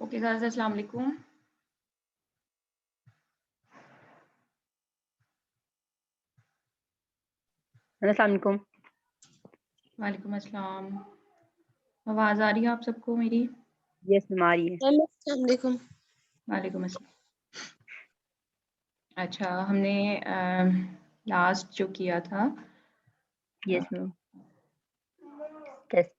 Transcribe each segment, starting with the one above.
Okay guys, अस्सलाम वालेकुम। अस्सलाम वालेकुम। वालेकुम अस्सलाम। आवाज़ आ रही है आप सबको मेरी? यस मैम, आ रही है। अस्सलाम वालेकुम। वालेकुम अस्सलाम। अच्छा, हमने लास्ट जो किया था yes ma'am. Test.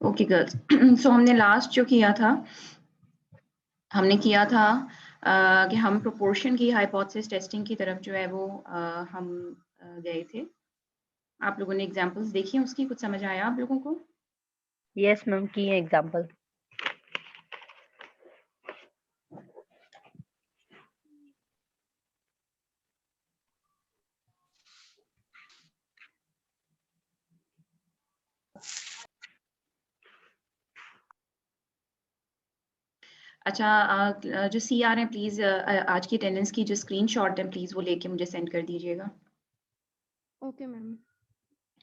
Okay girls, so हमने लास्ट जो किया था कि हम प्रोपोर्शन की हाइपोथेसिस टेस्टिंग की तरफ जो है वो हम गए थे। आप लोगों ने एग्जांपल्स देखी हैं उसकी? कुछ समझ आया आप लोगों को? यस मैम, की है एग्जांपल। अच्छा, जो CR हैं प्लीज़ आज की अटेंडेंस की जो स्क्रीनशॉट है प्लीज़ वो लेके मुझे सेंड कर दीजिएगा। Okay ma'am.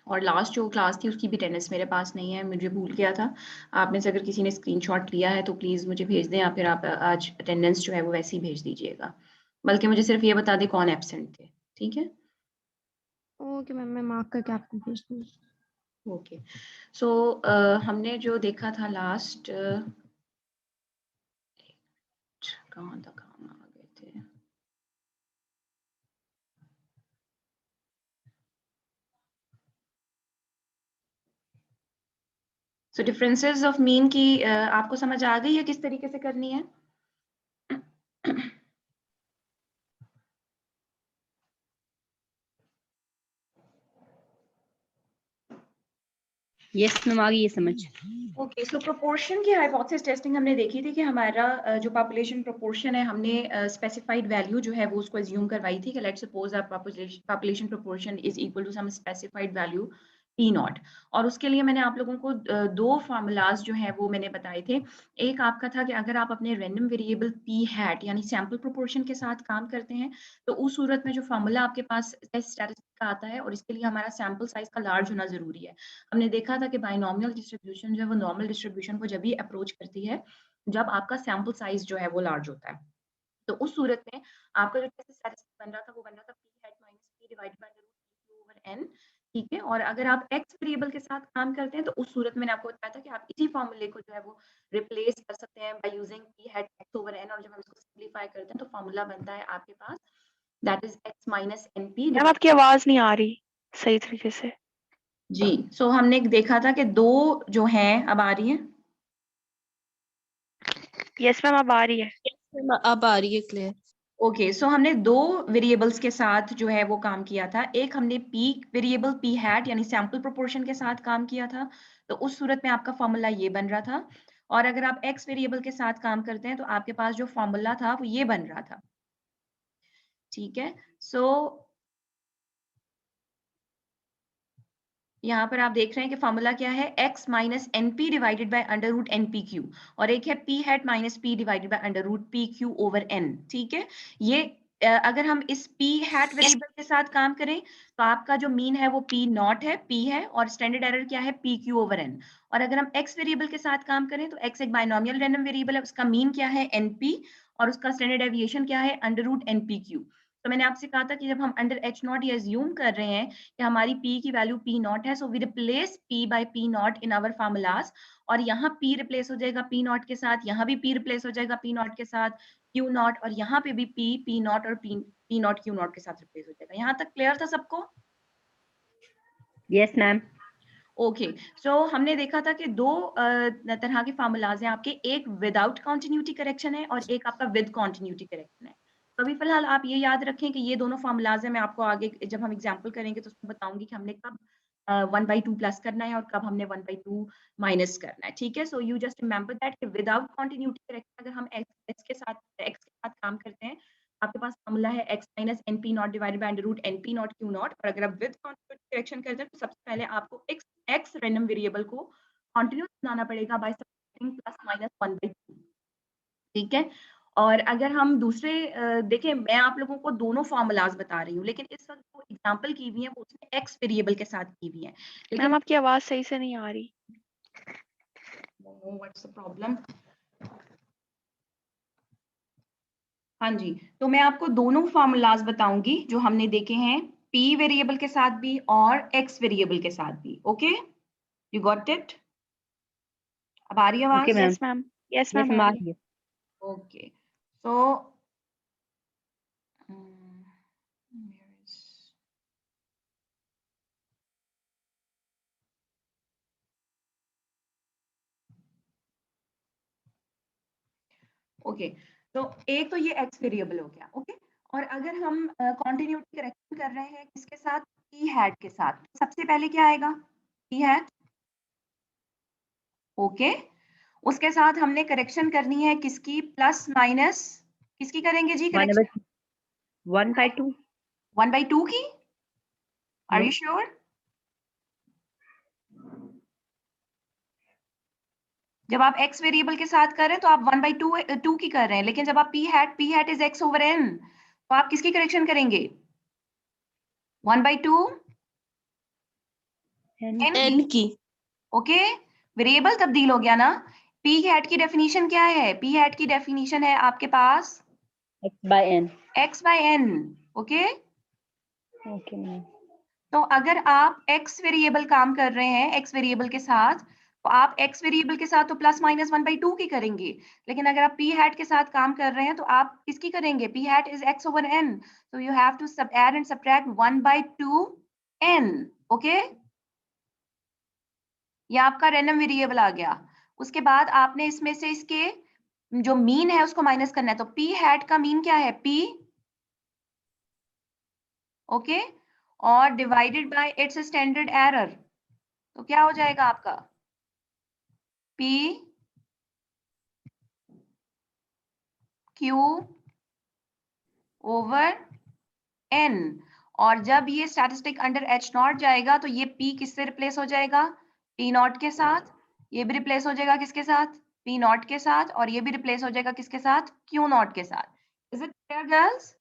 और लास्ट जो क्लास थी उसकी भी अटेंडेंस मेरे पास नहीं है, मुझे भूल गया था। आप में से अगर किसी ने स्क्रीनशॉट लिया है तो प्लीज़ मुझे भेज दें, या फिर आप आज अटेंडेंस जो है वो वैसे ही भेज दीजिएगा। बल्कि मुझे सिर्फ ये बता दें कौन एब्सेंट थे, ठीक है? ओके मैम, मैं मार्क करके आपको भेज दूँगी। ओके। सो हमने जो देखा था लास्ट, कहाँ तक हम आ गए थे? सो डिफरेंसेस ऑफ मीन की आपको समझ आ गई है किस तरीके से करनी है? यस मैम, आ गई है समझ। ओके, सो प्रोपोर्शन की हाइपोथेसिस टेस्टिंग हमने देखी थी कि हमारा जो पॉपुलेशन प्रोपोर्शन है, हमने स्पेसिफाइड वैल्यू जो है वो उसको एज्यूम करवाई थी कि let's suppose our population proportion is equal to some specified value P naught. और उसके लिए मैंने आप लोगों को दो फार्मूलाज जो है वो मैंने बताए थे। एक आपका था कि अगर आप अपने रैंडम वेरिएबल P हैट यानी सैम्पल प्रोपोर्शन के साथ काम करते हैं तो उस सूरत में जो फार्मूला आपके पास स्टैटिस्टिक का आता है, और इसके लिए हमारा सैम्पल साइज का लार्ज होना जरूरी है। हमने देखा था कि बाइनोमियल डिस्ट्रीब्यूशन जो है वो नॉर्मल डिस्ट्रीब्यूशन को जब भी अप्रोच करती है जब आपका सैंपल साइज जो है वो लार्ज होता है। तो उस सूरत में आपका जो टेस्ट स्टैटिस्टिक बन रहा था वो बन रहा था p hat minus p divided by root p over n। ठीक है, और अगर आप x वेरिएबल के साथ काम करते हैं तो उस सूरत में मैंने आपको बताया था कि आप इसी फॉर्मूले को जो है वो रिप्लेस कर सकते हैं by using p hat x over n, और जब हम इसको सिंपलीफाई करते हैं तो फॉर्मूला बनता है आपके पास that is x minus np। Ma'am आपकी आवाज नहीं आ रही सही तरीके से। जी, सो हमने देखा था कि दो जो हैं, अब आ रही हैं? यस मैम, अब आ रही है। अब आ रही है क्लियर। ओके, सो हमने दो वेरिएबल्स के साथ जो है वो काम किया था। एक हमने p वेरिएबल p हैट यानी सैंपल प्रोपोर्शन के साथ काम किया था, तो उस सूरत में आपका फॉर्मूला ये बन रहा था। और अगर आप x वेरिएबल के साथ काम करते हैं तो आपके पास जो फॉर्मूला था वो ये बन रहा था। ठीक है, सो यहाँ पर आप देख रहे हैं कि फॉर्मूला क्या है, x minus N P divided by under root N P Q, और एक है p hat minus P divided by under root P Q over n। ठीक है, ये अगर हम इस p हैट वेरिएबल के साथ काम करें तो आपका जो मीन है वो p नॉट है, p है, और स्टैंडर्ड एरर क्या है, p क्यू ओवर n। और अगर हम x वेरिएबल के साथ काम करें तो x एक बाइनोमियल रैंडम वेरिएबल है, उसका मीन क्या है, np, और उसका स्टैंडर्ड डेविएशन क्या है, अंडर रूट np क्यू। तो मैंने आपसे कहा था कि जब हम अंडर h नॉट ये अज्यूम कर रहे हैं कि हमारी p की वैल्यू p नॉट है, so we replace p by p naught in our formulas. और यहाँ p रिप्लेस हो जाएगा p नॉट के साथ, यहाँ भी p रिप्लेस हो जाएगा p नॉट के साथ, q नॉट, और यहाँ पे भी p नॉट और p नॉट q नॉट के साथ रिप्लेस हो जाएगा। यहाँ तक क्लियर था सबको? Yes ma'am. ओके, सो हमने देखा था कि दो तरह के फार्मूलाज हैं आपके, एक विदाउट कॉन्टिन्यूटी करेक्शन है और एक आपका विद कॉन्टिन्यूटी करेक्शन है। तो अभी फिलहाल आप ये याद रखें कि ये दोनों फार्मूलाज हैं, मैं आपको आगे जब हम एग्जांपल करेंगे तो उसमें बताऊंगी कि हमने कब 1/2 प्लस करना है और कब हमने 1/2 माइनस करना है, ठीक है। So you just remember that without continuity correction अगर हम x के साथ काम करते हैं, आपके पास फॉर्मूला है x minus np naught divided by under root np naught q naught. और अगर आप विद कॉन्टिन्यूटी करेक्शन करते हैं तो सबसे पहले आपको x रैंडम वेरिएबल को कॉन्टिन्यूस बनाना पड़ेगा बाय सब्ट्रैक्टिंग प्लस माइनस 1/2, ठीक है। और अगर हम दूसरे देखें, मैं आप लोगों को दोनों फॉर्मूलाज बता रही हूँ, लेकिन इस वक्त जो एग्जांपल की हुई है वो उसमें x वेरिएबल के साथ की हुई है, लेकिन मैम आपकी आवाज सही से नहीं आ रही। What's the problem. हाँ जी, तो मैं आपको दोनों फॉर्मूलाज बताऊंगी जो हमने देखे हैं, p वेरिएबल के साथ भी और x वेरिएबल के साथ भी। Okay, you got it? अब आ रही है आवाज? Okay, ma'am. Yes ma'am, yes Yes, ma'am ma'am. आ आ रही रही है। है. ओके, सो ओके, तो एक तो ये x वेरिएबल हो गया। ओके, और अगर हम कॉन्टिन्यूटी करेक्शन कर रहे हैं किसके साथ? p हैट के साथ। सबसे पहले क्या आएगा? p hat. ओके, उसके साथ हमने करेक्शन करनी है किसकी? प्लस माइनस किसकी करेंगे जी करेक्शन? 1/2. 1/2 की। Are No. You sure? जब आप x वेरिएबल के साथ कर रहे हैं तो आप 1/2 की कर रहे हैं, लेकिन जब आप p hat is x over n, तो आप किसकी करेक्शन करेंगे? 1/2 n की। ओके, वेरिएबल तब्दील हो गया ना। p हैट की डेफिनेशन क्या है? p हैट की डेफिनेशन है आपके पास X/n. x/n। Okay, Okay, ma'am. तो अगर आप x वेरिएबल काम कर रहे हैं x वेरिएबल के साथ, तो आप x वेरिएबल के साथ तो प्लस माइनस 1/2 की करेंगे, लेकिन अगर आप p हैट के साथ काम कर रहे हैं तो आप किसकी करेंगे? p hat is x over n, so you have to add and subtract 1/2 n। Okay, ये आपका रैंडम वेरिएबल आ गया। उसके बाद आपने इसमें से इसके जो मीन है उसको माइनस करना है, तो p हैट का मीन क्या है? p। ओके, और divided by it's standard error, तो क्या हो जाएगा आपका? p q over n। और जब ये स्टैटिस्टिक अंडर h नॉट जाएगा तो ये p किससे रिप्लेस हो जाएगा? p नॉट के साथ। ये भी रिप्लेस हो जाएगा किसके साथ? p नॉट के साथ। और ये भी रिप्लेस हो जाएगा किसके साथ? q नॉट के साथ। Is it clear girls?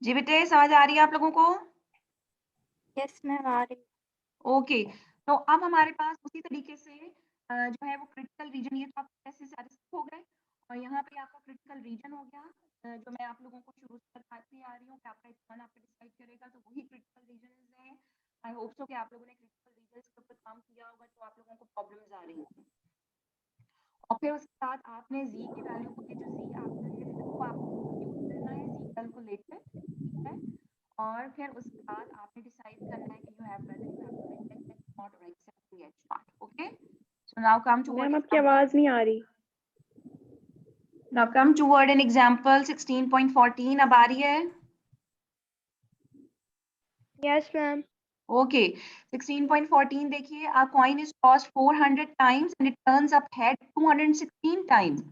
जी बेटे, समझ आ रही है आप लोगों को? यस मैम आ रही। ओके, तो अब हमारे पास उसी तरीके से जो है वो क्रिटिकल रीजन, ये तो आप कैसे सैटिस्फाई हो गए, और यहाँ पे आपका क्रिटिकल रीजन हो गया जो मैं आप लोगों को शुरू से बताती आ रही हूँ कि आपका एग्जाम आपको डिसाइड करेगा, तो वही क्रिटिकल रीजन है। आई होप सो कि आप लोगों ने क्रिटिकल रीजन के ऊपर काम किया होगा तो आप लोगों को प्रॉब्लम्स आ रही हैं। और फिर उसके बाद आपने z की वैल्यू को, ये जो z आपका है इसको आपको यूज करना है, z कैलकुलेटर, ठीक है। और फिर उसके बाद आपने डिसाइड करना है कि you have whether you have to reject h naught और accept h naught. Okay, so now come to ma'am आपकी आवाज नहीं आ रही। Now come toward an example 16.14। अब आ रही है? Yes ma'am. ओके, 16.14 देखिए, a coin is tossed 400 times and it turns up head 216 times।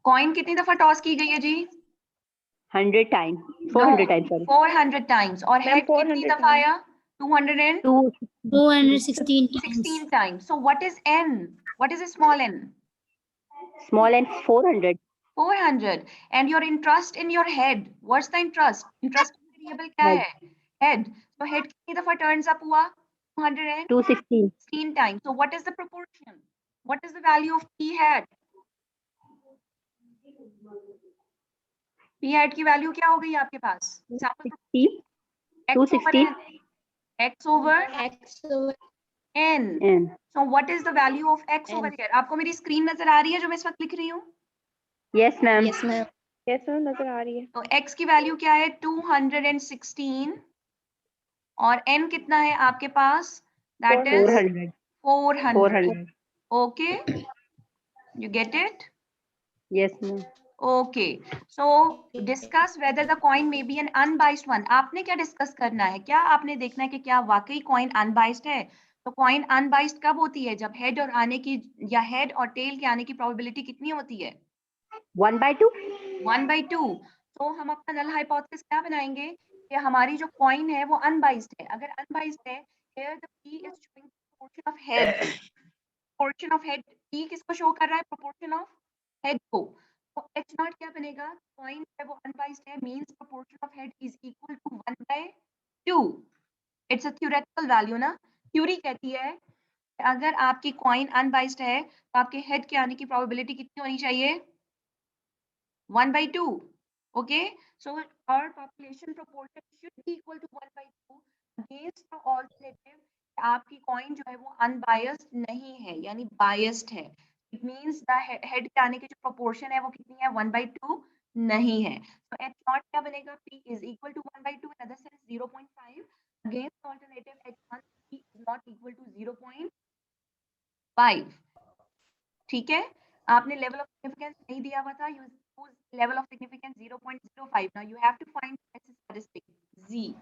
Coin कितनी दफा टॉस की गई है जी? 100 times. 400 times. Sorry. 400 times। और Ma'am, हेड कितनी 400 दफा आया? 216 216 times। So what is n? What is a small n? small and 400. 400। And your interest in your head, what's the interest? Interest variable क्या Head. है? Head। So head कितनी दफा turns up हुआ? 216. 216 times। So what is the proportion? What is the value of p hat? p hat की value क्या हो गई आपके पास? 260. x over 260. n। x over x over n। And So what is the value of x over here? आपको मेरी screen नजर आ रही है जो मैं इस वक्त लिख रही हूँ? yes, ma'am. Yes ma'am. Yes ma'am नजर आ रही है। तो x की वैल्यू क्या है? 216। और n कितना है आपके पास? That is 400. 400। 400. Okay, you get it? Yes, ma'am. Okay, so discuss whether the coin may be an unbiased one. आपने क्या डिस्कस करना है, क्या आपने देखना है कि क्या वाकई कॉइन अनबाइस्ड है। तो कॉइन अनबाइस्ड कब होती है, जब हेड और आने की या हेड और टेल के आने की प्रोबेबिलिटी कितनी होती है, 1/2. 1/2। तो हम अपना नल हाइपोथेसिस क्या बनाएंगे कि हमारी जो कॉइन है वो अनबाइस्ड है। अगर अनबाइस्ड है, here the p is showing proportion of head, proportion of head, p किसको शो कर रहा है, proportion of head को। तो h नॉट क्या बनेगा, कॉइन है वो अनबाइस्ड है, means proportion of head is equal to 1/2। It's a theoretical value ना, थ्योरी कहती है कि अगर आपकी कॉइन अनबाइस्ड है तो आपके हेड के आने की प्रोबेबिलिटी कितनी होनी चाहिए, 1/2। okay, so our population proportion should be equal to 1/2 against the alternative आपकी कॉइन जो है वो अनबायस्ड नहीं है यानी बायस्ड है। इट मींस द हेड के आने की जो प्रोपोर्शन है वो कितनी है, 1/2 नहीं है। तो h नॉट क्या बनेगा, p is equal to 1/2, in other sense 0.5 against alternative h1 p is not equal to 0.5। ठीक है, आपने लेवल ऑफ सिग्निफिकेंस नहीं दिया हुआ था, use level of significance 0.05। Now you have to find statistic z।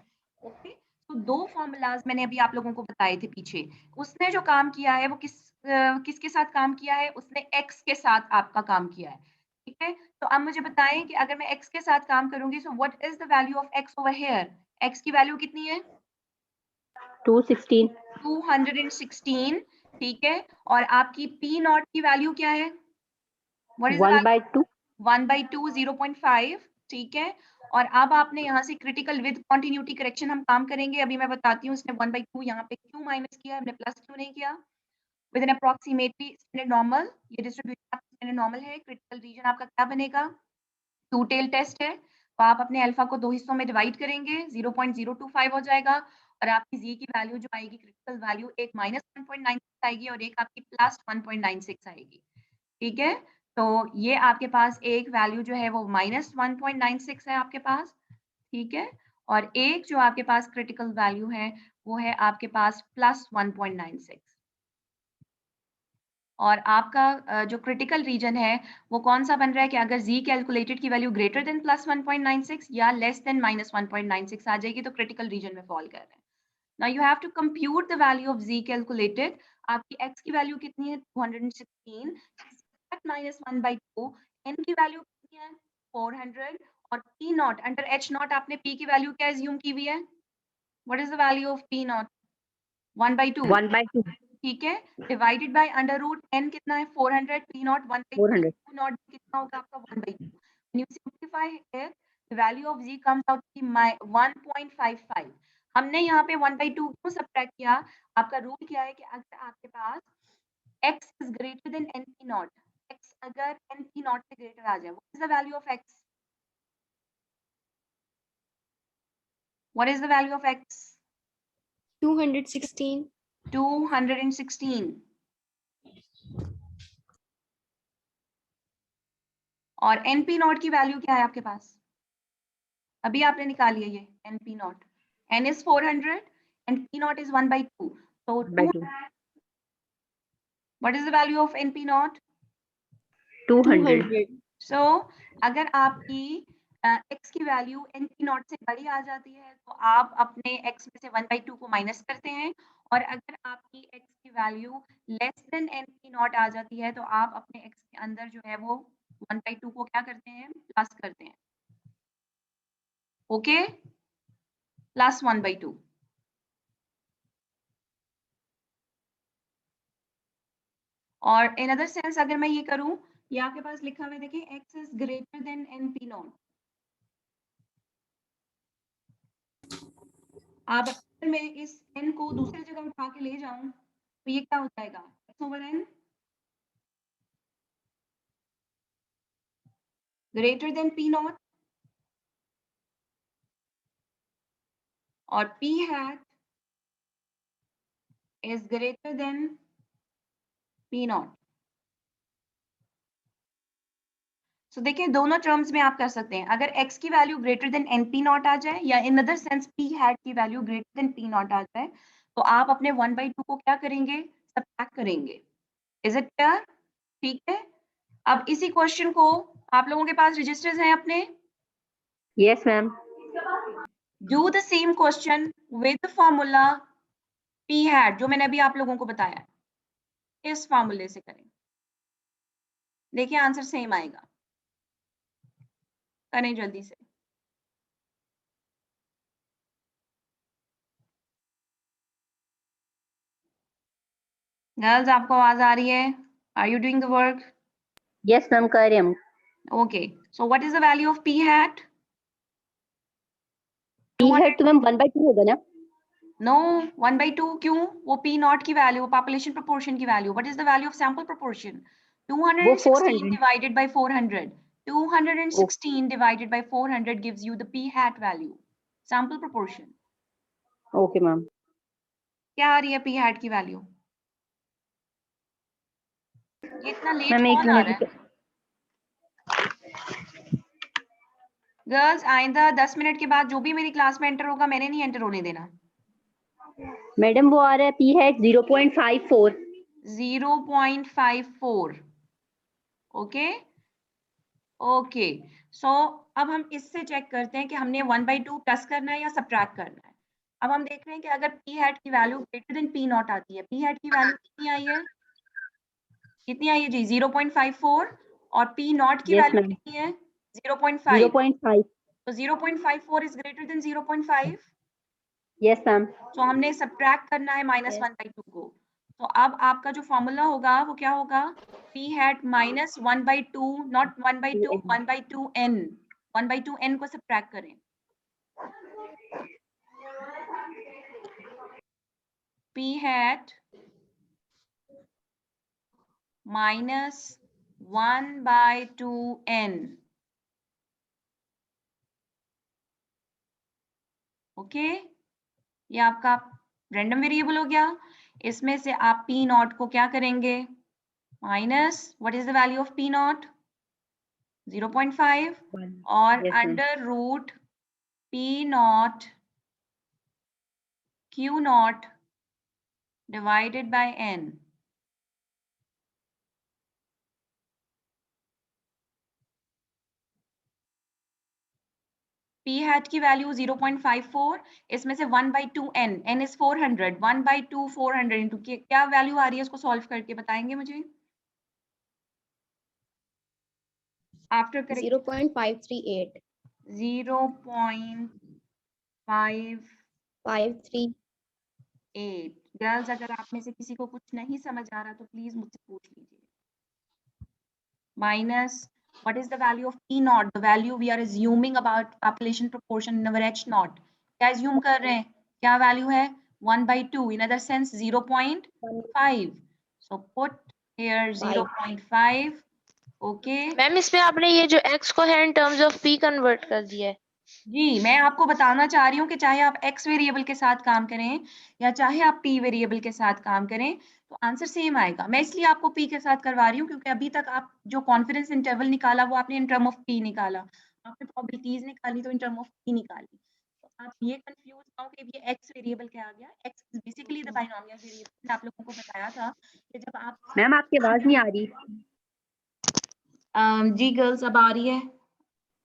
Okay, तो दो फॉर्मूलाज मैंने अभी आप लोगों को बताए थे पीछे। उसने जो काम किया है वो किसके साथ काम किया है, उसने x के साथ आपका काम किया है। ठीक है, तो अब मुझे बताएं कि अगर मैं x के साथ काम करूंगी, सो what is the value of x over here. x की वैल्यू कितनी है, 216. 216। ठीक है, और आपकी p नॉट की वैल्यू क्या है, व्हाट इज द 1/2. 1/2, 0.5। ठीक है, और अब आपने यहाँ से क्रिटिकल विद कॉन्टिन्यूटी करेक्शन हम काम करेंगे। अभी मैं बताती हूँ, इसने 1/2 यहाँ पे क्यों माइनस किया, हमने प्लस क्यों नहीं किया। With N approximately standard normal, ये डिस्ट्रीब्यूशन आपका स्टैंडर्ड नॉर्मल है। क्रिटिकल रीजन आपका क्या बनेगा, टू टेल टेस्ट है, तो आप अपने अल्फा को दो हिस्सों में डिवाइड करेंगे, 0.025 हो जाएगा। और आपकी जी की वैल्यू जो आएगी क्रिटिकल वैल्यू, एक -1.96 आएगी और एक आपकी +1.96 आएगी। ठीक है, तो ये आपके पास एक वैल्यू जो है वो -1.96 है आपके पास। ठीक है, और एक जो आपके पास क्रिटिकल वैल्यू है वो है आपके पास +1.96। और आपका जो क्रिटिकल रीजन है वो कौन सा बन रहा है कि अगर z कैलकुलेटेड की वैल्यू ग्रेटर देन +1.96 या लेस देन -1.96 आ जाएगी तो क्रिटिकल रीजन में फॉल कर रहे हैं। Now you have to compute the value of z calculated। आपकी x की वैल्यू कितनी है, 216 -1/2। n की वैल्यू कितनी है, 400। और p naught under h naught आपने p की वैल्यू क्या एज्यूम की हुई है, what is the value of p naught, 1/2। 1/2. ठीक है, divided by under root n कितना है, 400, p नॉट 1/2, 400. q नॉट कितना होगा आपका, 1/2। When you simplify it, the value of z comes out to be 1.55। हमने यहाँ पे 1/2 क्यों सब्ट्रैक्ट किया, आपका रूल क्या है कि अगर आपके पास x is greater than np not, x अगर np नॉट से ग्रेटर आ जाए, what is the value of x, what is the value of x, 216. 216। और np नॉट की वैल्यू क्या है आपके पास, अभी आपने निकाली है ये np not, n is 400 and p not is 1/2। so 1/2. what is the value of np not, 200. 200. so अगर आपकी x की वैल्यू np नॉट से बड़ी आ जाती है तो आप अपने x में से 1/2 को माइनस करते हैं। और अगर आपकी x की value less than np naught आ जाती है तो आप अपने x के अंदर जो है वो 1/2 को क्या करते हैं, प्लस करते हैं। Okay, plus 1/2। और इन अदर सेंस अगर मैं ये करूं, ये आपके पास लिखा हुआ है देखिए, x is greater than np not. आप अगर मैं इस n को दूसरी जगह उठा के ले जाऊं तो ये क्या हो जाएगा, x over n greater than p naught, और p hat is greater than p naught. So देखिए दोनों टर्म्स में आप कर सकते हैं, अगर x की value greater than np naught आ जाए या in other sense p hat की value greater than p naught आ जाए तो आप अपने 1/2 को क्या करेंगे, सब्ट्रैक्ट करेंगे। इज इट क्लियर, ठीक है। अब इसी क्वेश्चन को आप लोगों के पास रजिस्टर्स हैं अपने? Yes, ma'am. Do the same question with formula P hat जो मैंने अभी आप लोगों को बताया, इस फॉर्मूले से करें, देखिए आंसर सेम आएगा। करें जल्दी से। गर्ल्स आपको आवाज आ रही है? Are you doing the work? Yes, ma'am. कर रही हूँ। Okay, so what is the value of P hat? P hat तो मैम 1/2 होगा ना? नो, 1/2 क्यों? वो पी नॉट की वैल्यू, पॉपुलेशन प्रोपोर्शन की value. What is the value of sample proportion? वो 216 400। divided by 400. 216 divided by 400 gives you the p hat value, sample proportion. Okay, ma'am. क्या आ रही है p hat की वैल्यू? ये इतना लेट मैम एक कौन आ रहा मिनट। है? गर्ल्स आइंदा 10 मिनट के बाद जो भी मेरी क्लास में एंटर होगा मैंने नहीं एंटर होने देना। मैडम वो आ रहा है P hat 0.54। 0.54। ओके ओके, सो अब हम इससे चेक करते हैं कि हमने 1/2 प्लस करना है या सब्ट्रैक्ट करना है। अब हम देख रहे हैं कि अगर p हैट की value greater than p not आती है, p हैट की वैल्यू कितनी आई है? कितनी आई है जी? 0.54। और p नॉट की Yes, वैल्यू ma'am. कितनी है? 0.5। 0.5। तो 0.54 is greater then 0.5। Yes, ma'am. तो हमने सब्ट्रैक्ट करना है -1/2 को। तो अब आपका जो फॉर्मूला होगा वो क्या होगा? p hat -1/2, not 1/2, 1/2n। 1/2n को सब्ट्रैक्ट करें। p hat -1/2n। ओके, ये आपका रैंडम वेरिएबल हो गया। इसमें से आप p नॉट को क्या करेंगे? Minus, what is the value of p naught? 0.5 और Yes, ma'am. Under root p naught q naught divided by n। p hat की वैल्यू 0.54, इसमें से 1/2n, n इज 400, 1/2 400 इंटू क्या वैल्यू आ रही है? इसको सॉल्व करके बताएंगे मुझे। After correct 0.538 0.538। 53 गर्ल्स अगर आप में से किसी को कुछ नहीं समझ आ रहा तो प्लीज मुझसे पूछ लीजिए। Minus, what is the value of P naught? The value we are assuming about population proportion in our H naught. क्या assume कर रहे हैं? क्या value है? 1/2, in other sense 0.5. So put here 0.5. Okay. Ma'am इसमें आपने ये जो x को है in terms of p convert कर दिया है। जी, मैं आपको बताना चाह रही हूँ कि चाहे आप x वेरिएबल के साथ काम करें या चाहे आप p वेरिएबल के साथ काम करें तो आंसर सेम आएगा। मैं इसलिए आपको p के साथ करवा रही हूँ क्योंकि अभी तक आप जो कॉन्फिडेंस इंटरवल निकाला वो आपने इन टर्म ऑफ p निकाला, आपने प्रोबेबिलिटीज निकाली तो इन टर्म ऑफ p निकाली। तो आप ये कंफ्यूज ना हो कि ये x वेरिएबल क्या आ गया। x is basically the binomial variable. मैंने आप लोगों को बताया था कि जब आप मैम आपकी आवाज नहीं आ रही। जी गर्ल्स अब आ रही है?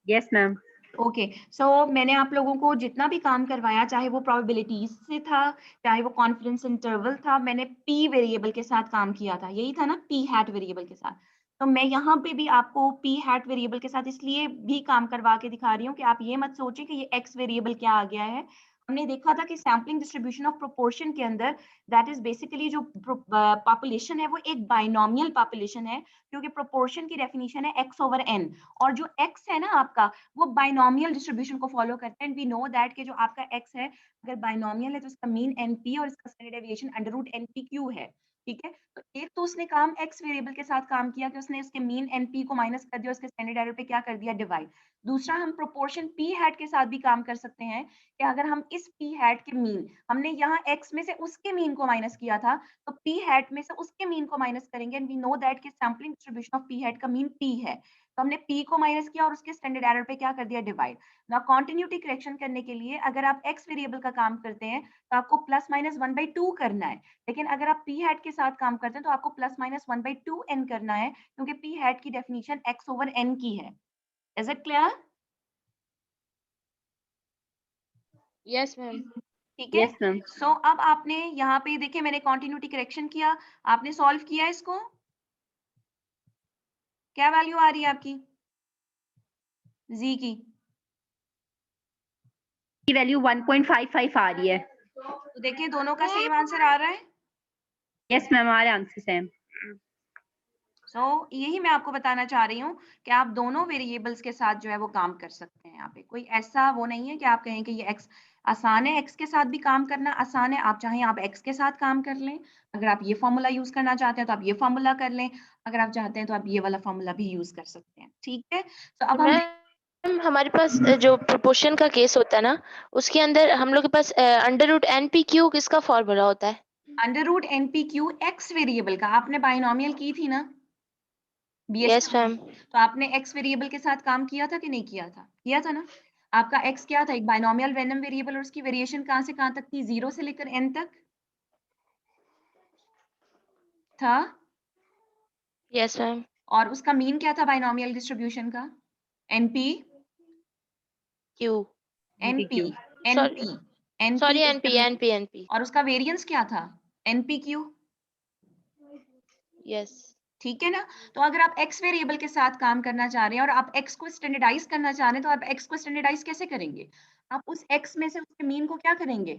Yes, ma'am. ओके, सो मैंने आप लोगों को जितना भी काम करवाया चाहे वो प्रोबेबिलिटीज से था चाहे वो कॉन्फिडेंस इंटरवल था, मैंने p वेरिएबल के साथ काम किया था, यही था ना p हैट वेरिएबल के साथ। तो मैं यहाँ पे भी आपको p हैट वेरिएबल के साथ इसलिए भी काम करवा के दिखा रही हूँ कि आप ये मत सोचें कि ये x वेरिएबल क्या आ गया है। हमने देखा था कि सैम्पलिंग डिस्ट्रीब्यूशन ऑफ प्रोपोर्शन के अंदर दैट इज बेसिकली जो पॉपुलेशन है वो एक बाइनोमियल पॉपुलेशन है क्योंकि प्रोपोर्शन की डेफिनेशन है x/n और जो x है ना आपका वो बाइनोमियल डिस्ट्रीब्यूशन को फॉलो करते हैं। वी नो दैट कि जो आपका x है अगर बाइनोमियल है तो उसका मीन np और इसका स्टैंडर्ड डेविएशन √npq है। ठीक है, तो एक तो उसने काम x वेरिएबल के साथ काम किया कि उसने उसके मीन np को माइनस कर दिया, उसके स्टैंडर्ड एरर पे क्या कर दिया? डिवाइड। दूसरा हम प्रोपोर्शन p हैट के साथ भी काम कर सकते हैं कि अगर हम इस p हैट के मीन हमने यहाँ x में से उसके मीन को माइनस किया था तो p हैट में से उसके मीन को माइनस करेंगे एंड वी नो दैट कि sampling distribution of p hat का मीन p है। तो हमने p को माइनस किया और उसके स्टैंडर्ड एरर पे क्या कर दिया, डिवाइड। ना कॉन्टिन्यूटी करेक्शन करने के लिए अगर आप x वेरिएबल का काम करते हैं तो आपको प्लस माइनस 1/2 करना है, लेकिन अगर आप p हैट के साथ काम करते हैं तो आपको प्लस माइनस 1/2 n करना है, क्योंकि p हैट की डेफिनेशन x ओवर n की है। Is it clear? Yes, ma'am. ठीक है। Yes ma'am. सो अब आपने यहाँ पे देखिए मैंने कॉन्टिन्यूटी करेक्शन किया, आपने सॉल्व किया इसको, क्या वैल्यू आ रही है आपकी z की? की वैल्यू 1.55 आ रही है। तो देखिए दोनों का सेम आंसर आ रहा है। यस मैम, हमारे आंसर सेम। यही मैं आपको बताना चाह रही हूँ कि आप दोनों वेरिएबल्स के साथ जो है वो काम कर सकते हैं। यहाँ पे कोई ऐसा वो नहीं है कि आप कहें कि ये x आसान है, x के साथ भी काम करना आसान है। आप चाहें आप x के साथ काम कर लें, अगर आप ये फॉर्मूला यूज करना चाहते हैं तो आप ये फॉर्मूला कर लें, अगर आप चाहते हैं तो आप ये वाला फॉर्मूला भी यूज कर सकते हैं। ठीक है, तो अब हम मैम हमारे पास जो प्रोपोर्शन का केस होता है ना, उसके अंदर हम लोग के पास अंडर रूट NPQ किसका फॉर्मूला होता है? Under root NPQ x variable का, आपने बाइनोमियल की थी ना यस BSc मैम। में, तो आपने x वेरिएबल के साथ काम किया था कि नहीं किया था? किया था ना। आपका x क्या था, एक बाइनोमियल रैंडम वेरिएबल, और उसकी वेरिएशन कहाँ से कहाँ तक थी, 0 से लेकर n तक था, यस मैम। और उसका मीन क्या था बाइनोमियल डिस्ट्रीब्यूशन का, NP Q NP sorry NP NP sorry is the mean, NP और उसका वेरिएंस क्या था, NPQ। यस। ठीक है ना। तो अगर आप x वेरिएबल के साथ काम करना चाह रहे हैं और आप x को स्टैंडर्डाइज करना चाह रहे हैं, तो आप x को स्टैंडर्डाइज कैसे करेंगे? आप उस x में से उसके मीन को क्या करेंगे,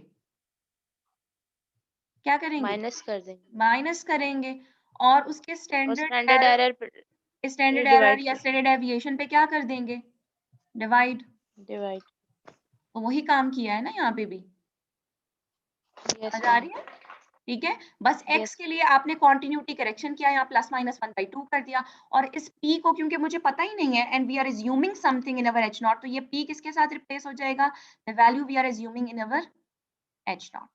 क्या करेंगे, माइनस कर देंगे माइनस करेंगे, और उसके और स्टैंडर्ड स्टैंडर्ड एरर एरर या स्टैंडर्ड डेविएशन पे क्या कर देंगे, डिवाइड। डिवाइड। तो वही काम किया है ना यहाँ पे भी, यस समझ आ मैम। रही है? ठीक है, बस x यस। के लिए आपने कॉन्टिन्यूटी करेक्शन किया, यहाँ प्लस माइनस 1/2 कर दिया, और इस p को क्योंकि मुझे पता ही नहीं है and we are assuming something in our h naught, तो ये p किसके साथ रिप्लेस हो जाएगा, the value we are assuming in our h naught.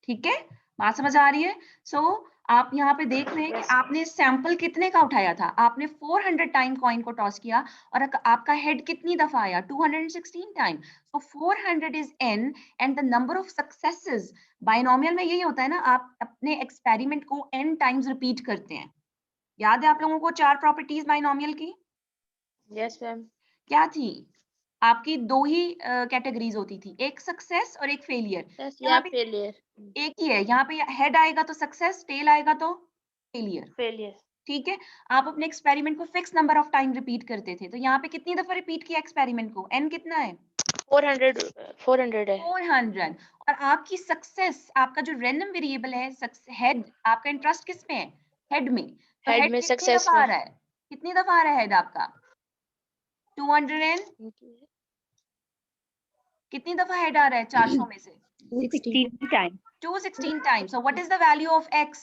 ठीक है, बात समझ आ रही है? आप यहाँ पे देख रहे हैं कि Yes. आपने सैंपल कितने का उठाया था, आपने 400 टाइम कॉइन को टॉस किया, और आपका हेड कितनी दफा आया, 216 time. So 400 is n and the number of successes, binomial में यही होता है ना, आप अपने एक्सपेरिमेंट को n टाइम्स रिपीट करते हैं। याद है आप लोगों को 4 प्रॉपर्टीज बाइनोमियल की? Yes ma'am. क्या थी? आपकी दो ही कैटेगरीज होती थी, एक सक्सेस और एक फेलियर। यस यहाँ या पे फेलियर। एक ही है, यहाँ पे हेड आएगा तो सक्सेस, टेल आएगा तो फेलियर। फेलियर। ठीक है, आप अपने एक्सपेरिमेंट को fix number of time repeat करते थे, तो यहाँ पे कितनी दफा रिपीट किया एक्सपेरिमेंट को, n कितना है, 400 है। 400। और आपकी सक्सेस, आपका जो रैंडम वेरिएबल है हेड, आपका इंटरेस्ट किस में है, हेड में, तो हेड हेड में कितनी सक्सेस दफा आ में। रहा है, कितनी दफा आ रहा है हेड आपका, 200 एंड कितनी दफा हेड आ रहा है 400 में से, 216 time. 216 times. So what is the value of x,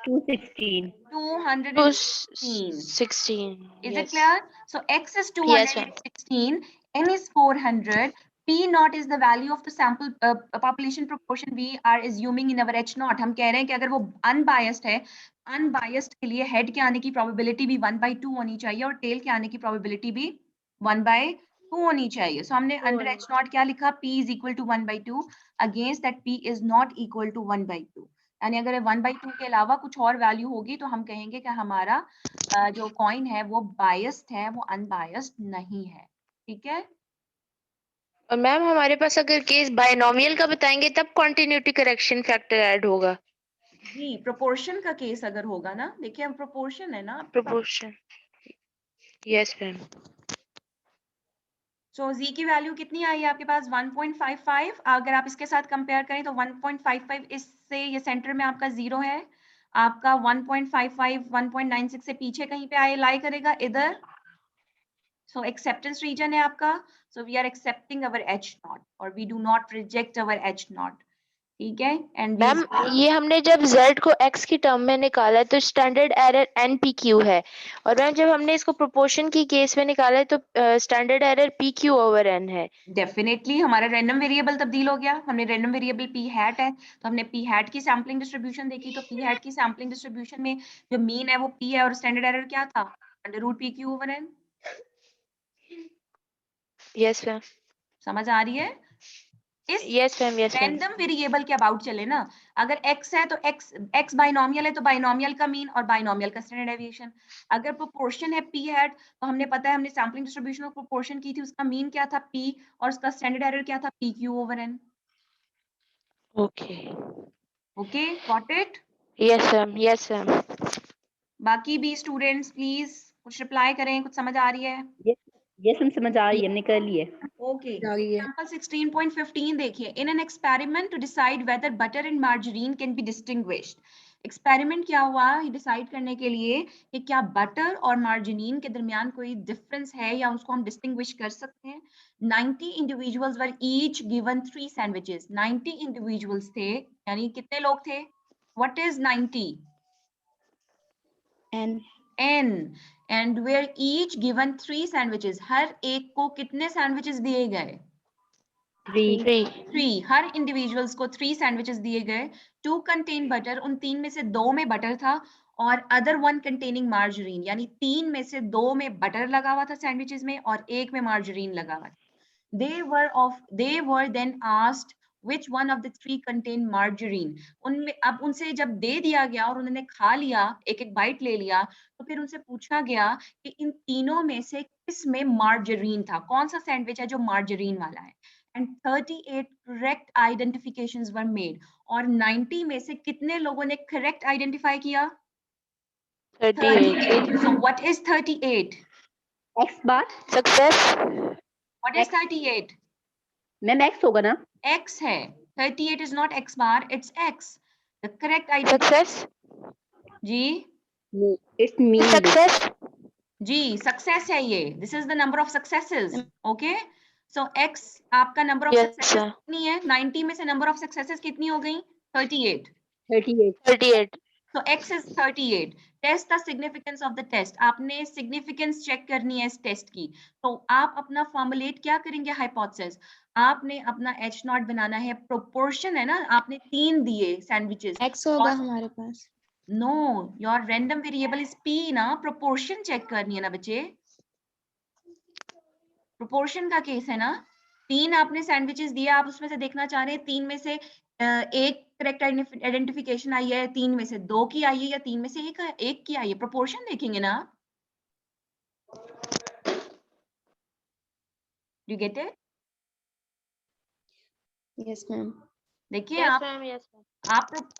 216। 216। 16. Is it Yes. clear? So x is Yes ma'am. 216, n is 400, p naught is the value of the sample population proportion we are assuming in our h naught. हम कह रहे हैं कि अगर वो unbiased है, unbiased के लिए head के आने की probability भी 1/2 होनी चाहिए और tail के आने की probability भी 1/2 होनी चाहिए। So हमने under h naught क्या लिखा, p is equal to 1/2 against that p is not equal to 1/2। यानी अगर 1/2 के अलावा कुछ और वैल्यू होगी तो हम कहेंगे कि हमारा जो कॉइन है वो बायस्ड है, वो अनबायस्ड नहीं है। ठीक है, और मैम हमारे पास अगर केस बाइनोमियल का बताएंगे तब कॉन्टिन्यूटी करेक्शन फैक्टर ऐड होगा। जी प्रोपोर्शन का केस अगर होगा ना, देखिए हम प्रोपोर्शन है ना, proportion. Yes ma'am. So z की वैल्यू कितनी आई है आपके पास, 1.55। अगर आप इसके साथ कंपेयर करें तो 1.55 इससे, ये सेंटर में आपका 0 है, आपका 1.55 1.96 से पीछे कहीं पे आए लाई करेगा इधर। सो एक्सेप्टेंस रीजन है आपका, so we are accepting our h naught और we do not reject our h naught. ठीक है, एंड मैम ये हमने जब z को x की टर्म में निकाला है तो स्टैंडर्ड एरर NPQ है, और मैम जब हमने इसको प्रोपोर्शन की केस में निकाला है तो standard error PQ over n है। डेफिनेटली हमारा रैंडम वेरिएबल तब्दील हो गया। हमने रैंडम वेरिएबल p हैट है, तो हमने p हैट की सैम्पलिंग डिस्ट्रीब्यूशन देखी, तो p हैट की सैम्पलिंग डिस्ट्रीब्यूशन में जो मीन है वो p है और स्टैंडर्ड एरर क्या था, under root pq over n। Yes ma'am, समझ आ रही है? इस yes ma'am, yes ma'am. Random variable के अबाउट चले ना, अगर x है तो x बाइनोमियल है तो बाइनोमियल का मीन और बाइनोमियल का स्टैंडर्ड डेविएशन। अगर प्रोपोर्शन है p हैट, तो हमने पता है हमने सैम्पलिंग डिस्ट्रीब्यूशन ऑफ प्रोपोर्शन की थी, उसका मीन क्या था p और उसका स्टैंडर्ड एरर क्या था pq over n। Okay, okay, got it? Yes ma'am, yes ma'am. बाकी भी स्टूडेंट्स प्लीज कुछ रिप्लाई करें, कुछ समझ आ रही है? ये हम समझ आ रही है, हमने कर ली है। ओके, एग्जांपल 16.15 देखिए। In an experiment to decide whether butter and margarine can be distinguished. Experiment क्या हुआ डिसाइड करने के लिए कि क्या बटर और मार्जरीन के दरमियान कोई डिफरेंस है या उसको हम डिस्टिंग्विश कर सकते हैं। 90 इंडिविजुअल्स वर ईच गिवन 3 सैंडविचेस। 90 इंडिविजुअल्स थे, यानी कितने लोग थे? What is 90? n and were each given 3 sandwiches। हर एक को कितने सैंडविचेस दिए गए? 3। 3। हर इंडिविजुअल्स को 3 सैंडविचेस दिए गए। 2 कंटेन बटर, उन 3 में से 2 में बटर था और अदर 1 कंटेनिंग मार्जरीन, यानी 3 में से 2 में बटर लगा हुआ था सैंडविचेस में और 1 में मार्जरीन लगा हुआ था। they were then asked which one of the 3 contain margarine। उनमें अब उनसे जब दे दिया गया और उन्होंने खा लिया, एक एक बाइट ले लिया, तो फिर उनसे पूछा गया कि इन तीनों में से किस में मार्जरीन था, कौन सा सैंडविच है जो मार्जरीन वाला है। And 38 correct identifications were made. और 90 में से कितने लोगों ने करेक्ट आइडेंटिफाई किया? 38। So what is 38? x bar success. What is 38? Ma'am x होगा ना? X है। 38 is not x bar, it's x. The correct success. जी इट्स मीन सक्सेस। जी सक्सेस है ये। This is the number of successes. Okay? So x आपका number of yes successes sir. कितनी है? 90 में से number of successes कितनी हो गई? 38. 38। 38। So x is 38. Test the significance of the test. आपने significance check करनी है इस टेस्ट की। तो आप अपना फॉर्मुलेट क्या करेंगे? हाइपोथेसिस। आपने अपना h नॉट बनाना है, प्रोपोर्शन है ना, आपने 3 दिए सैंडविचेस। x होगा हमारे पास। No, your random variable is p ना, प्रोपोर्शन चेक करनी है ना बच्चे। प्रोपोर्शन का केस है ना। 3 आपने सैंडविचेस दिया, आप उसमें से देखना चाह रहे हैं 3 में से एक करेक्ट आइडेंटिफिकेशन आई है, 3 में से 2 की आई है या 3 में से एक की आई है। प्रोपोर्शन देखेंगे ना। You get it? Yes ma'am. देखिए यस आप मैम, यस मैम।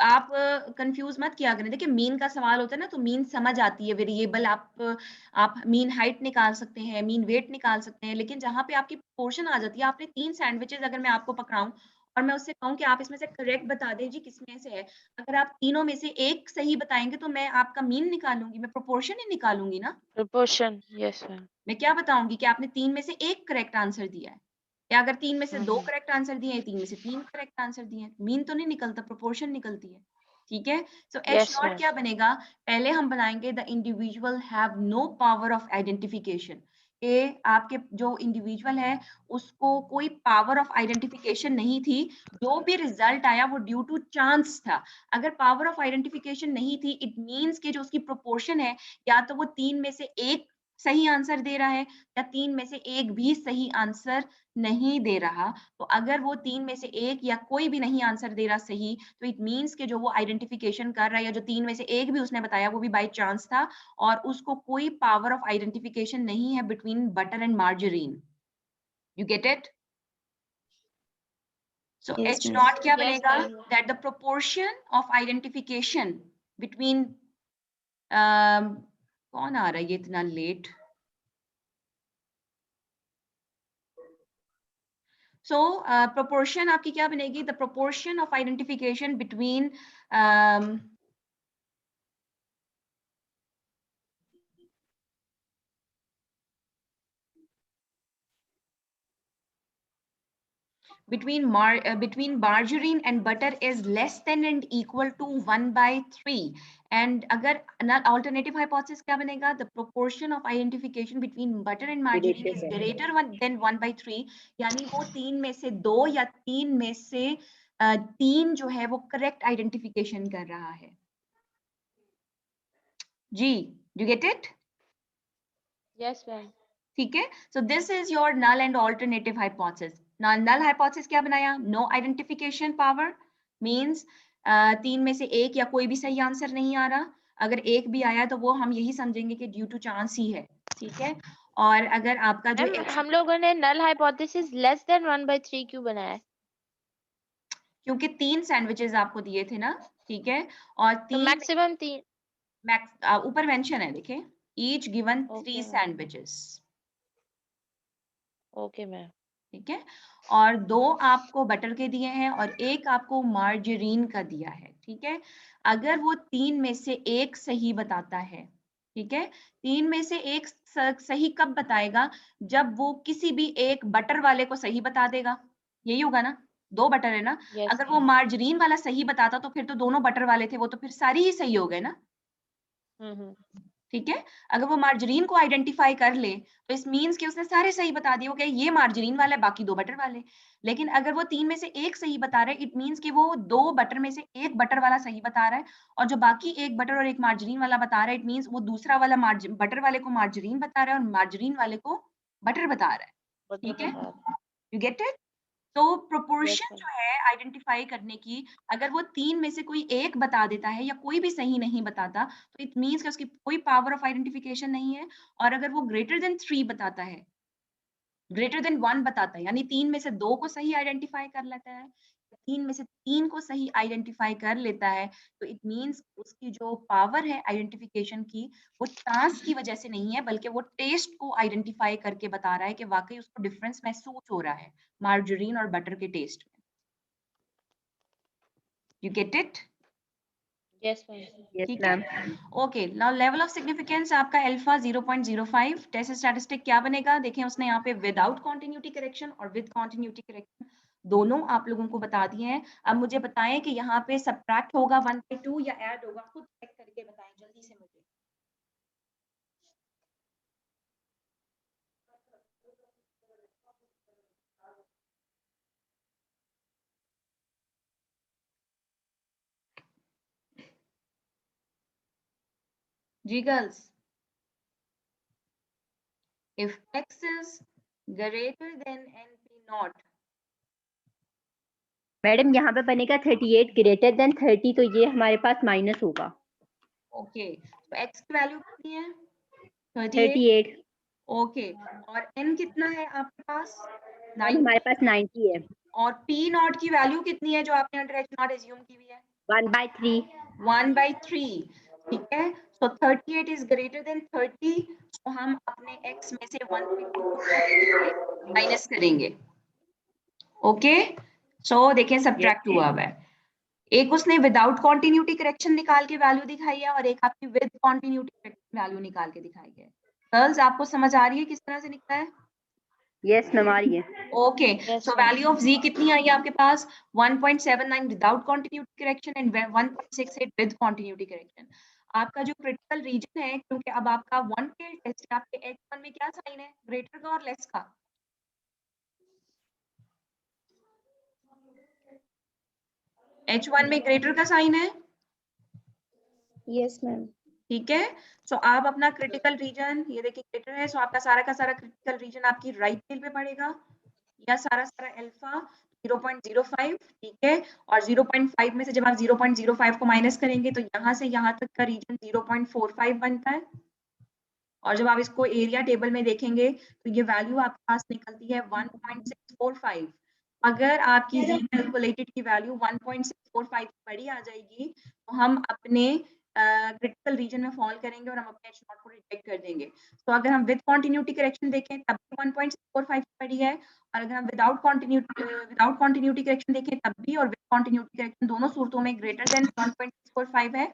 आप कंफ्यूज मत किया करें। देखिए मीन का सवाल होता है ना, तो मीन समझ आती है। वेरिएबल आप मीन हाइट निकाल सकते हैं, मीन वेट निकाल सकते हैं, लेकिन जहां पे आपकी पोर्शन आ जाती है, आपने 3 सैंडविचेस अगर मैं आपको पकड़ाऊं और मैं उससे कहूं कि आप इसमें से करेक्ट बता दें जी किसमें से है, अगर आप तीनों में से एक सही बताएंगे तो मैं आपका मीन निकालूंगी, मैं प्रोपोर्शन ही निकालूंगी ना। Proportion, yes ma'am. मैं क्या बताऊंगी कि आपने 3 में से एक करेक्ट आंसर दिया है, या अगर 3 में से 2 करेक्ट आंसर दिए हैं, 3 में से 3 करेक्ट आंसर दिए हैं। मीन तो नहीं निकलता, प्रोपोर्शन निकलती है। ठीक है, so H yes naught ma'am. क्या बनेगा? पहले हम बनाएंगे the individual have no power of identification. ए आपके जो इंडिविजुअल है उसको कोई पावर ऑफ आइडेंटिफिकेशन नहीं थी, जो भी रिजल्ट आया वो ड्यू टू चांस था। अगर पावर ऑफ आइडेंटिफिकेशन नहीं थी, इट मींस कि जो उसकी प्रोपोर्शन है, या तो वो 3 में से एक सही आंसर दे रहा है या 3 में से एक भी सही आंसर नहीं दे रहा। तो अगर वो 3 में से एक या कोई भी नहीं आंसर दे रहा सही, तो इट मींस कि जो वो आइडेंटिफिकेशन कर रहा है या जो 3 में से एक भी उसने बताया वो भी बाय चांस था और उसको कोई पावर ऑफ आइडेंटिफिकेशन नहीं है between butter and margarine. You get it? So yes H ma'am. Not क्या Yes, बनेगा? ma'am. That the proportion of identification between कौन आ रहा है ये इतना लेट? सो प्रोपोर्शन आपकी क्या बनेगी? The proportion of identification between between margarine and butter is less than and equal to 1/3 and अगर alternative hypothesis क्या बनेगा, the proportion of identification between butter and margarine is greater than 1/3 यानी वो 3 में से 2 या 3 में से 3 जो है वो correct identification कर रहा है। जी, do you get it? Yes, ma'am. ठीक है, so this is your null and alternative hypothesis. Now null hypothesis क्या बनाया, no identification power means 3 में से 1 या कोई भी सही आंसर नहीं आ रहा, अगर एक भी आया तो वो हम यही समझेंगे कि ड्यू टू चांस ही है, ठीक है। और अगर आपका जो मैम हम लोगों ने null hypothesis less than 1/3 क्यों बनाया है? क्योंकि 3 सैंडविचेस आपको दिए थे ना, ठीक है, और तो 3 मैक्सिमम 3 ऊपर मेंशन है, देखिए each given 3 Okay, ma'am. sandwiches, okay ma'am. ठीक है, और 2 आपको बटर के दिए हैं और 1 आपको मार्जरीन का दिया है, ठीक है। अगर वो 3 में से 1 सही बताता है, ठीक है, 3 में से 1 सही कब बताएगा, जब वो किसी भी एक बटर वाले को सही बता देगा, यही होगा ना, 2 बटर है ना। Yes, अगर वो मार्जरीन वाला सही बताता तो फिर तो दोनों बटर वाले थे, वो तो फिर सारी ही सही हो गए ना, ठीक है। अगर वो मार्जरीन को आइडेंटिफाई कर ले तो इस मीन्स कि उसने सारे सही बता दिए, ओके ये मार्जरीन वाला है, बाकी 2 बटर वाले। लेकिन अगर वो 3 में से 1 सही बता रहा है, इट मीन्स कि वो 2 बटर में से 1 बटर वाला सही बता रहा है, और जो बाकी 1 बटर और 1 मार्जरीन वाला बता रहा है, इट मीन्स वो दूसरा वाला बटर वाले को मार्जरीन बता रहा है और मार्जरीन वाले को बटर बता रहा है, ठीक है। You get it? तो प्रोपोर्शन जो है आइडेंटिफाई करने की, अगर वो 3 में से कोई एक बता देता है या कोई भी सही नहीं बताता, तो इट मीन्स कि उसकी कोई पावर ऑफ आइडेंटिफिकेशन नहीं है। और अगर वो ग्रेटर देन 3 बताता है, ग्रेटर देन 1 बताता है, यानी 3 में से 2 को सही आइडेंटिफाई कर लेता है, 3 में से 3 को सही आइडेंटिफाई कर लेता है, तो इट मीन्स उसकी जो पावर है आइडेंटिफिकेशन की, वो चांस की वजह से नहीं है, बल्कि वो टेस्ट को आइडेंटिफाई करके बता रहा है कि वाकई उसको डिफरेंस महसूस हो रहा है मार्जरीन और बटर के टेस्ट में। You get it? Yes, ma'am. Yes, ठीक ma'am. है, okay. Now level of significance आपका अल्फा 0.05, टेस्ट स्टैटिस्टिक क्या बनेगा, देखें उसने यहाँ पे विदाउट कॉन्टिन्यूटी करेक्शन और विद कॉन्टिन्यूटी करेक्शन दोनों आप लोगों को बता दिए हैं। अब मुझे बताएं कि यहाँ पे सब्ट्रैक्ट होगा 1/2 या ऐड होगा, खुद चेक करके बताएं जल्दी से मुझे। जी girls, if x is greater than np0, madam यहाँ पे बनेगा 38 ग्रेटर देन 30, तो ये हमारे पास माइनस होगा। ओके, तो x की वैल्यू कितनी है, 38। ओके, और n कितना है आपके पास, हमारे पास 90 है। और p0 की वैल्यू कितनी है जो आपने अंडर h0 एज्यूम की हुई है, 1/3। 1/3, ठीक है। सो 38 इज ग्रेटर देन 30, तो हम अपने x में से 1/2 माइनस करेंगे, ओके। सो देखें सब्ट्रैक्ट हुआ है, एक उसने विदाउट कॉन्टिन्यूटी करेक्शन निकाल के वैल्यू दिखाई है और एक आपकी विद कॉन्टिन्यूटी करेक्शन वैल्यू निकाल के दिखाई है। गर्ल्स आपको समझ आ रही है किस तरह से निकला है? यस मैम, आ रही है। Okay, so value of z कितनी आई है आपके पास, 1.79 without continuity correction and 1.68 with continuity correction. आपका जो क्रिटिकल रीजन है, क्योंकि अब आपका वन टेल टेस्ट है, आपके h1 में क्या साइन है, ग्रेटर का और लेस का, h1 में ग्रेटर का साइन है, यस मैम। ठीक है। सो आप अपना क्रिटिकल रीजन, ये देखिए ग्रेटर है, सो आपका सारा का सारा क्रिटिकल रीजन आपकी राइट टेल पे पड़ेगा, या सारा सारा अल्फा 0.05, ठीक है। और 0.5 में से जब आप 0.05 को माइनस करेंगे तो यहाँ से यहाँ तक का रीजन 0.45 बनता है, और जब आप इसको एरिया टेबल में देखेंगे तो ये वैल्यू आपके पास निकलती है 1.645। अगर आपकी z कैलकुलेटेड की वैल्यू 1.645 बड़ी आ जाएगी तो हम अपने क्रिटिकल रीजन में फॉल करेंगे और हम अपने h0 को रिजेक्ट कर देंगे। तो अगर हम विद कॉन्टिन्यूटी करेक्शन देखें तब भी 1.645 बड़ी है, और अगर हम विदाउट कॉन्टिन्यूटी करेक्शन देखें तब भी, और विद कॉन्टिन्यूटी करेक्शन दोनों सूरतों में ग्रेटर देन 1.645 है,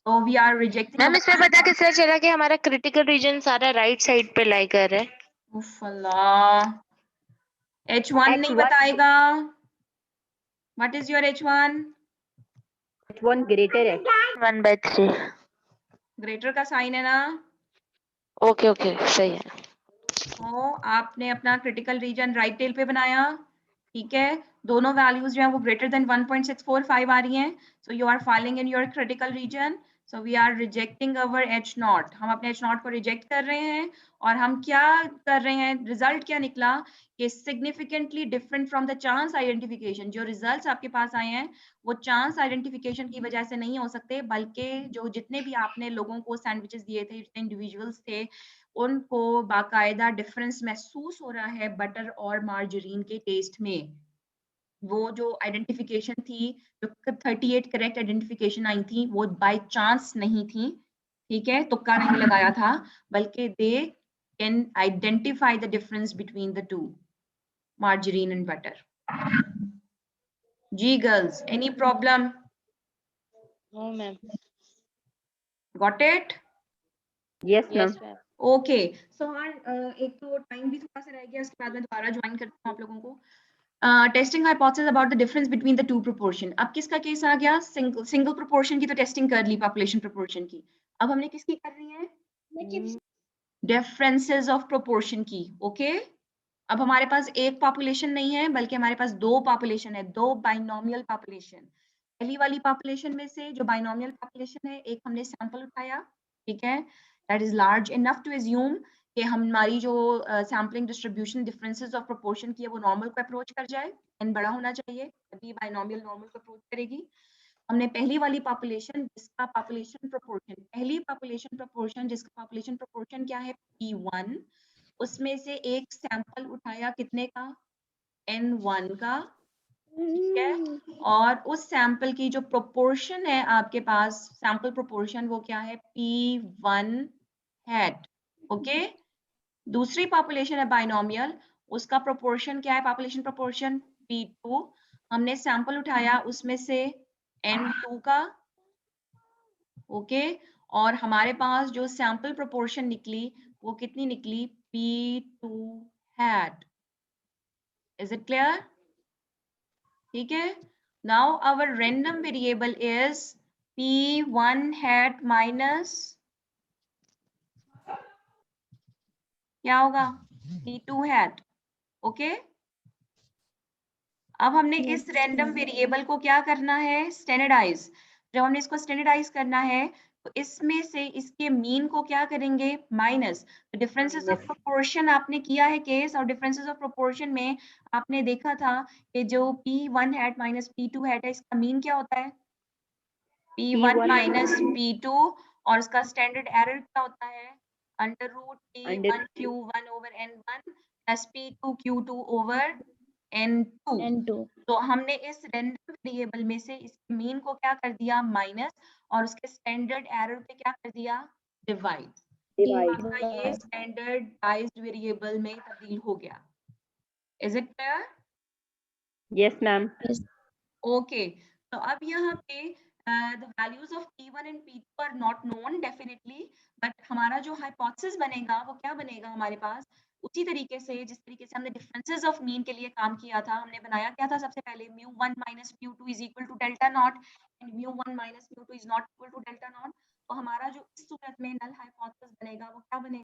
तो वी आर रिजेक्टिंग। मैम इसमें पता किस तरह चला कि हमारा क्रिटिकल रीजन सारा राइट साइड पे लाई कर रहा है? उफ अल्लाह, H1 नहीं बताएगा, what is your H1? H1 greater है. 1/3. ग्रेटर का साइन है ना, ओके ओके सही है. तो आपने अपना क्रिटिकल रीजन राइट टेल पे बनाया, ठीक है, दोनों वैल्यूज जो है वो ग्रेटर देन 1.645 आ रही हैं, so you are falling in your critical region, so we are rejecting our H0, हम अपने H0 को रिजेक्ट कर रहे हैं, और हम क्या कर रहे हैं, रिजल्ट क्या निकला कि significantly different from the chance identification, जो रिजल्ट्स आपके पास आए हैं वो चांस आइडेंटिफिकेशन की वजह से नहीं हो सकते, बल्कि जो जितने भी आपने लोगों को सैंडविचेस दिए थे, जितने इंडिविजुअल्स थे, उनको बाकायदा डिफरेंस महसूस हो रहा है बटर और मार्जरीन के टेस्ट में। वो जो आइडेंटिफिकेशन थी, जो 38 करेक्ट आइडेंटिफिकेशन आई थी, वो बाय चांस नहीं थी, ठीक है, तुक्का नहीं लगाया था, बल्कि they can identify the difference between the two, margarine and butter. जी girls, any problem? No ma'am. Got it? Yes ma'am. Yes ma'am. Okay, so एक तो टाइम भी थोड़ा सा रह गया, उसके बाद मैं दोबारा ज्वाइन करती हूँ आप लोगों को। Testing hypothesis about the difference between the to proportion. अब किसका केस आ गया? सिंगल प्रोपोर्शन की तो टेस्टिंग कर ली, पॉपुलेशन प्रोपोर्शन की, अब हमने किसकी करनी है? डिफरेंसेस ऑफ प्रोपोर्शन की। ओके, अब हमारे पास एक पॉपुलेशन नहीं है, बल्कि हमारे पास दो पॉपुलेशन है, दो बाइनोमियल पॉपुलेशन। पहली वाली पॉपुलेशन में से जो बाइनोमियल पॉपुलेशन है, एक हमने सैंपल उठाया, ठीक है, that is large enough to assume कि हमारी जो sampling distribution differences of proportion की है वो नॉर्मल को अप्रोच कर जाए, एन बड़ा होना चाहिए, तभी बाइनोमियल नॉर्मल को अप्रोच करेगी। हमने पहली वाली पॉपुलेशन जिसका पॉपुलेशन प्रोपोर्शन, पहली पॉपुलेशन प्रोपोर्शन जिसका पॉपुलेशन प्रोपोर्शन क्या है, P1, उसमें से एक सैंपल उठाया, कितने का? N1 का, ठीक है, और उस सैंपल की जो प्रोपोर्शन है आपके पास, सैंपल प्रोपोर्शन, वो क्या है? P1 hat. ओके, दूसरी पॉपुलेशन है बाइनोमियल, उसका प्रोपोर्शन क्या है? पॉपुलेशन प्रोपोर्शन P2, हमने सैंपल उठाया उसमें से N2 का, ओके, और हमारे पास जो सैंपल प्रोपोर्शन निकली वो कितनी निकली? P2 hat. Is it clear? ठीक है, now our random variable is P1 hat minus, क्या होगा? P2 hat. ओके, अब हमने इस रैंडम वेरिएबल को क्या करना है? स्टैंडर्डाइज। जब हमने इसको स्टैंडर्डाइज करना है तो इसमें से इसके मीन को क्या करेंगे? माइनस। डिफरेंसेस ऑफ प्रोपोर्शन आपने किया है केस, और डिफरेंसेस ऑफ प्रोपोर्शन में आपने देखा था कि जो P1 hat minus P2 hat है, इसका मीन क्या होता है? P1 माइनस P2, और उसका स्टैंडर्ड एरर क्या होता है? Under root P1 Q1 over N1 plus P2 Q2 over N2। तो हमने इस रैंडम वेरिएबल में से इस मीन को क्या कर दिया? माइनस, और उसके स्टैंडर्ड एरर पे क्या कर दिया? डिवाइड। आपका ये स्टैंडर्डाइज्ड वेरिएबल में तब्दील हो गया। Is it clear? Yes ma'am. Okay, तो अब यहाँ पे the values of P1 and P2 are not known definitely, but हमारा जो hypothesis बनेगा वो क्या बनेगा हमारे पास? उसी तरीके से जिस तरीके से हमने differences of mean के लिए काम किया था, हमने बनाया क्या था? सबसे पहले mu1 minus mu2 is equal to delta naught and mu1 minus mu2 is not equal to delta naught। तो हमारा जो इस सूरत में null hypothesis बनेगा वो क्या बनेगा?